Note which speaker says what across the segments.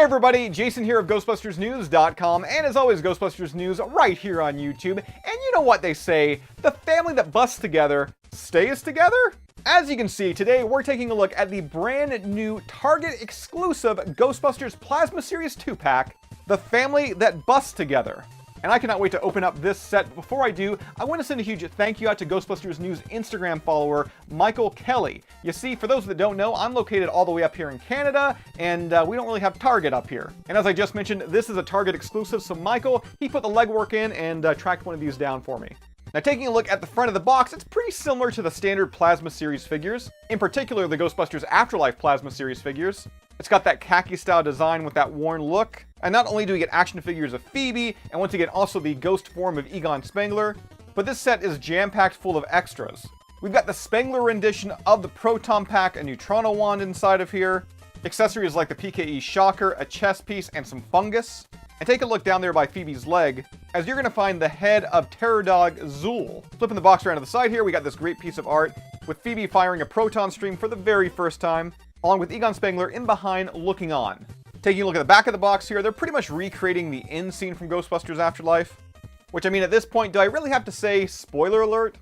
Speaker 1: everybody, Jason here of GhostbustersNews.com, and as always, Ghostbusters News right here on YouTube. And you know what they say, the family that busts together stays together? As you can see, today we're taking a look at the brand new Target exclusive Ghostbusters Plasma Series 2-pack, The Family That Busts Together. And I cannot wait to open up this set. But before I do, I want to send a huge thank you out to Ghostbusters News Instagram follower, Michael Kelly. You see, for those that don't know, I'm located all the way up here in Canada, and we don't really have Target up here. And as I just mentioned, this is a Target exclusive, so Michael, he put the legwork in and tracked one of these down for me. Now, taking a look at the front of the box, it's pretty similar to the standard Plasma Series figures, in particular the Ghostbusters Afterlife Plasma Series figures. It's got that khaki-style design with that worn look. And not only do we get action figures of Phoebe, and once again also the ghost form of Egon Spengler, but this set is jam-packed full of extras. We've got the Spengler rendition of the Proton Pack, a Neutrino wand inside of here, accessories like the PKE shocker, a chess piece, and some fungus. And take a look down there by Phoebe's leg, as you're going to find the head of Terror Dog Zool. Flipping the box around to the side here, we got this great piece of art with Phoebe firing a proton stream for the very first time, along with Egon Spengler in behind looking on. Taking a look at the back of the box here, they're pretty much recreating the end scene from Ghostbusters Afterlife. Which, I mean, at this point, do I really have to say spoiler alert?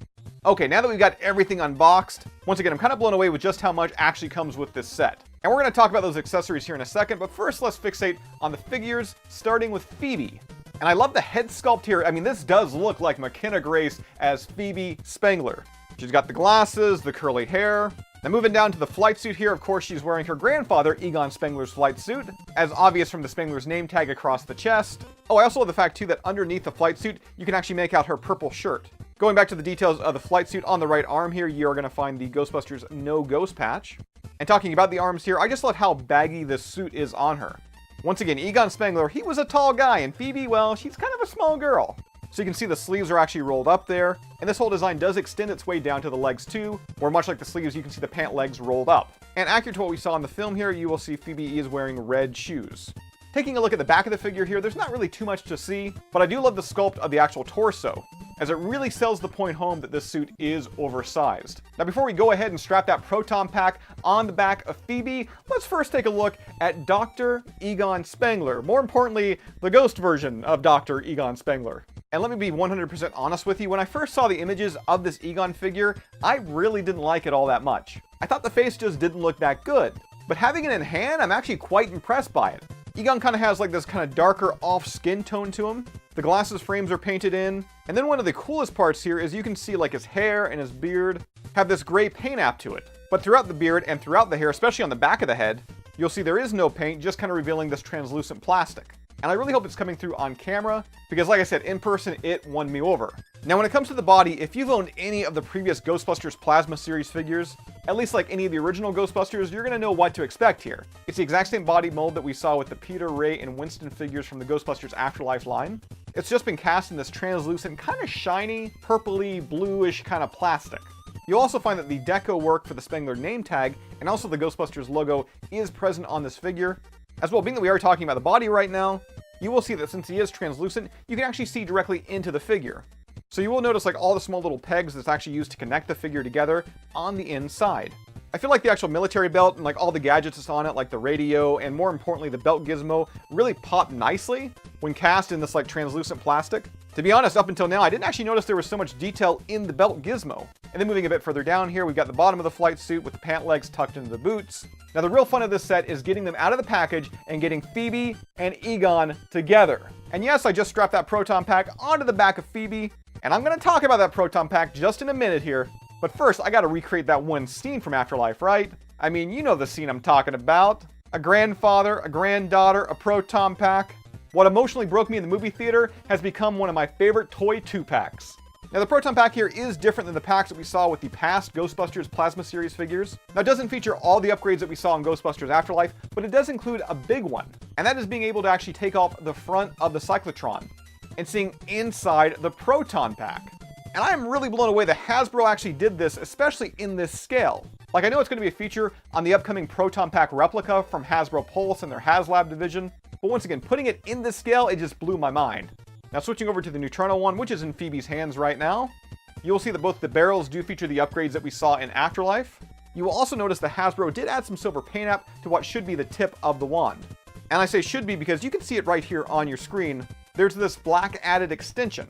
Speaker 1: Okay, now that we've got everything unboxed, once again, I'm kind of blown away with just how much actually comes with this set. And we're going to talk about those accessories here in a second, but first let's fixate on the figures, starting with Phoebe. And I love the head sculpt here. I mean, this does look like McKenna Grace as Phoebe Spengler. She's got the glasses, the curly hair. Now moving down to the flight suit here, of course she's wearing her grandfather, Egon Spengler's flight suit, as obvious from the Spengler's name tag across the chest. Oh, I also love the fact too that underneath the flight suit, you can actually make out her purple shirt. Going back to the details of the flight suit, on the right arm here, you are going to find the Ghostbusters No Ghost patch. And talking about the arms here, I just love how baggy this suit is on her. Once again, Egon Spengler, he was a tall guy, and Phoebe, well, she's kind of a small girl. So you can see the sleeves are actually rolled up there, and this whole design does extend its way down to the legs too, where much like the sleeves, you can see the pant legs rolled up. And accurate to what we saw in the film here, you will see Phoebe is wearing red shoes. Taking a look at the back of the figure here, there's not really too much to see, but I do love the sculpt of the actual torso, as it really sells the point home that this suit is oversized. Now before we go ahead and strap that Proton Pack on the back of Phoebe, let's first take a look at Dr. Egon Spengler. More importantly, the ghost version of Dr. Egon Spengler. And let me be 100% honest with you, when I first saw the images of this Egon figure, I really didn't like it all that much. I thought the face just didn't look that good. But having it in hand, I'm actually quite impressed by it. Egon kind of has like this kind of darker off skin tone to him. The glasses frames are painted in. And then one of the coolest parts here is you can see like his hair and his beard have this gray paint app to it. But throughout the beard and throughout the hair, especially on the back of the head, you'll see there is no paint, just kind of revealing this translucent plastic. And I really hope it's coming through on camera, because like I said, in person, it won me over. Now when it comes to the body, if you've owned any of the previous Ghostbusters Plasma Series figures, at least like any of the original Ghostbusters, you're going to know what to expect here. It's the exact same body mold that we saw with the Peter, Ray, and Winston figures from the Ghostbusters Afterlife line. It's just been cast in this translucent, kind of shiny, purpley, bluish kind of plastic. You'll also find that the deco work for the Spengler name tag, and also the Ghostbusters logo, is present on this figure. As well, being that we are talking about the body right now, you will see that since he is translucent, you can actually see directly into the figure. So you will notice like all the small little pegs that's actually used to connect the figure together on the inside. I feel like the actual military belt and like all the gadgets that's on it, like the radio and more importantly the belt gizmo, really pop nicely when cast in this like translucent plastic. To be honest, up until now, I didn't actually notice there was so much detail in the belt gizmo. And then moving a bit further down here, we've got the bottom of the flight suit with the pant legs tucked into the boots. Now the real fun of this set is getting them out of the package and getting Phoebe and Egon together. And yes, I just strapped that Proton Pack onto the back of Phoebe, and I'm going to talk about that Proton Pack just in a minute here. But first, I got to recreate that one scene from Afterlife, right? I mean, you know the scene I'm talking about. A grandfather, a granddaughter, a Proton Pack. What emotionally broke me in the movie theater has become one of my favorite toy 2-packs. Now the Proton Pack here is different than the packs that we saw with the past Ghostbusters Plasma Series figures. Now it doesn't feature all the upgrades that we saw in Ghostbusters Afterlife, but it does include a big one. And that is being able to actually take off the front of the cyclotron and seeing inside the Proton Pack. And I am really blown away that Hasbro actually did this, especially in this scale. Like, I know it's going to be a feature on the upcoming Proton Pack replica from Hasbro Pulse and their HasLab division, but once again, putting it in this scale, it just blew my mind. Now switching over to the Neutrino one, which is in Phoebe's hands right now, you'll see that both the barrels do feature the upgrades that we saw in Afterlife. You will also notice that Hasbro did add some silver paint app to what should be the tip of the wand. And I say should be because you can see it right here on your screen. There's this black added extension.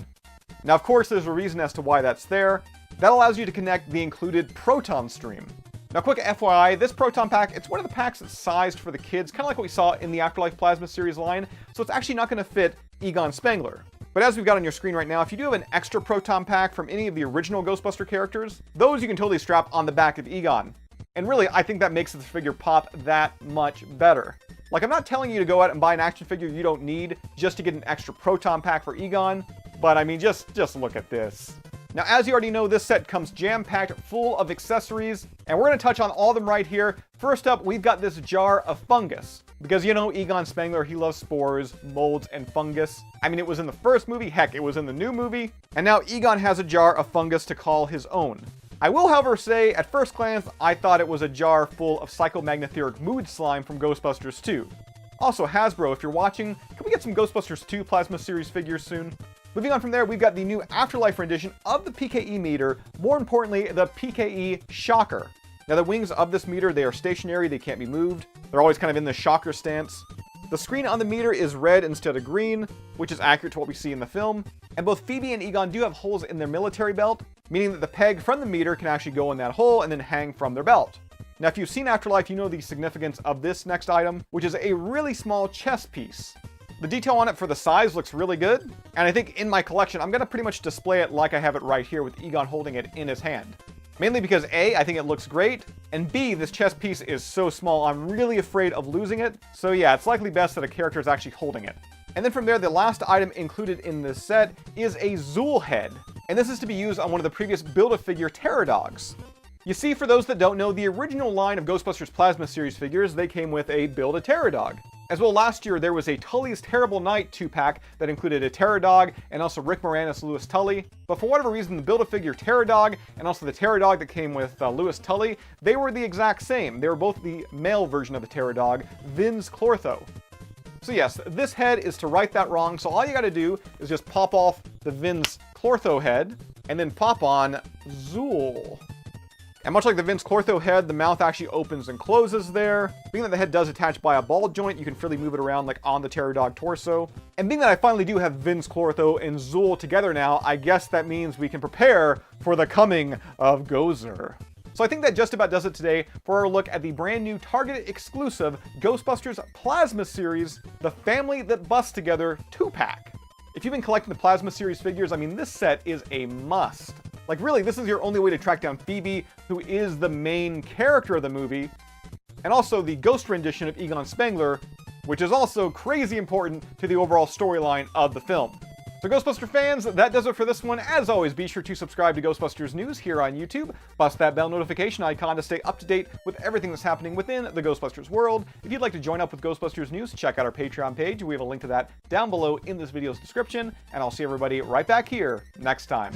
Speaker 1: Now, of course, there's a reason as to why that's there. That allows you to connect the included Proton stream. Now, quick FYI, this Proton Pack, it's one of the packs that's sized for the kids, kind of like what we saw in the Afterlife Plasma series line, so it's actually not going to fit Egon Spengler. But as we've got on your screen right now, if you do have an extra Proton Pack from any of the original Ghostbuster characters, those you can totally strap on the back of Egon. And really, I think that makes this figure pop that much better. Like, I'm not telling you to go out and buy an action figure you don't need just to get an extra Proton Pack for Egon, but I mean, just look at this. Now, as you already know, this set comes jam-packed full of accessories, and we're going to touch on all of them right here. First up, we've got this jar of fungus. Because, you know, Egon Spengler, he loves spores, molds, and fungus. I mean, it was in the first movie, heck, it was in the new movie. And now Egon has a jar of fungus to call his own. I will, however, say, at first glance, I thought it was a jar full of psychomagnetheric mood slime from Ghostbusters 2. Also, Hasbro, if you're watching, can we get some Ghostbusters 2 Plasma Series figures soon? Moving on from there, we've got the new Afterlife rendition of the PKE meter, more importantly, the PKE shocker. Now, the wings of this meter, they are stationary, they can't be moved. They're always kind of in the shocker stance. The screen on the meter is red instead of green, which is accurate to what we see in the film. And both Phoebe and Egon do have holes in their military belt, meaning that the peg from the meter can actually go in that hole and then hang from their belt. Now, if you've seen Afterlife, you know the significance of this next item, which is a really small chess piece. The detail on it for the size looks really good, and I think in my collection, I'm going to pretty much display it like I have it right here with Egon holding it in his hand. Mainly because A, I think it looks great, and B, this chess piece is so small, I'm really afraid of losing it, so yeah, it's likely best that a character is actually holding it. And then from there, the last item included in this set is a Zool head, and this is to be used on one of the previous Build-A-Figure Terror Dogs. You see, for those that don't know, the original line of Ghostbusters Plasma Series figures, they came with a Build-A-Terror Dog. As well, last year, there was a Tully's Terrible Night 2-pack that included a Terror Dog and also Rick Moranis' Louis Tully. But for whatever reason, the Build-A-Figure Terror Dog and also the Terror Dog that came with Louis Tully, they were the exact same. They were both the male version of the Terror Dog, Vinz Clortho. So yes, this head is to right that wrong, so all you gotta do is just pop off the Vinz Clortho head and then pop on Zool. And much like the Vinz Clortho head, the mouth actually opens and closes there. Being that the head does attach by a ball joint, you can freely move it around like on the Terror Dog torso. And being that I finally do have Vinz Clortho and Zool together now, I guess that means we can prepare for the coming of Gozer. So I think that just about does it today for our look at the brand new Target exclusive Ghostbusters Plasma Series, the Family That Busts Together 2-pack. If you've been collecting the Plasma Series figures, I mean, this set is a must. Like, really, this is your only way to track down Phoebe, who is the main character of the movie, and also the ghost rendition of Egon Spengler, which is also crazy important to the overall storyline of the film. So Ghostbuster fans, that does it for this one. As always, be sure to subscribe to Ghostbusters News here on YouTube. Bust that bell notification icon to stay up to date with everything that's happening within the Ghostbusters world. If you'd like to join up with Ghostbusters News, check out our Patreon page. We have a link to that down below in this video's description. And I'll see everybody right back here next time.